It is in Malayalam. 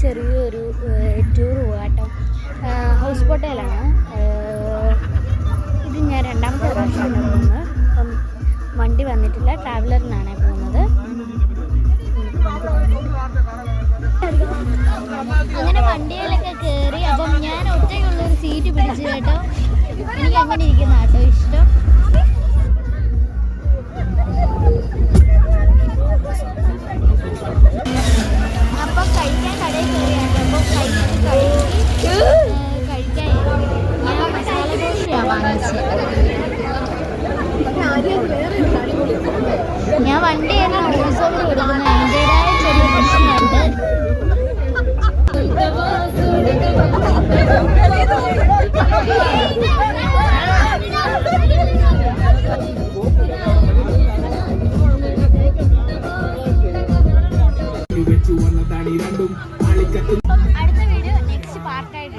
ചെറിയൊരു ടൂർ പോകാട്ടോ. ഹൗസ് ബോട്ടേലാണ്. ഇത് ഞാൻ രണ്ടാമത്തെ പ്രാവശ്യമാണ് പോകുന്നത്. അപ്പം വണ്ടി വന്നിട്ടില്ല, ട്രാവലറിനാണ് പോകുന്നത്. അങ്ങനെ വണ്ടിയിലൊക്കെ കയറി. അപ്പം ഞാൻ ഒറ്റയ്ക്കുള്ളൊരു സീറ്റ് പിടിച്ചു കേട്ടോ. എനിക്ക് അങ്ങനെ ഇരിക്കുന്ന കേട്ടോ ഇഷ്ടം. അപ്പം കഴിക്കാൻ കടയിൽ കയറിയാണ്. അപ്പം കഴിക്കാൻ ഞാൻ മസാല ദോശയാണ് വാങ്ങിച്ചത്. ഞാൻ വണ്ടിയെല്ലാം ഓടിച്ചോണ്ട് കൊടുക്കുന്നത് അതിൻ്റെതായ ചെറിയ പ്രശ്നമുണ്ട്. അടുത്ത വീഡിയോ നെക്സ്റ്റ് പാർട്ടായിട്ട്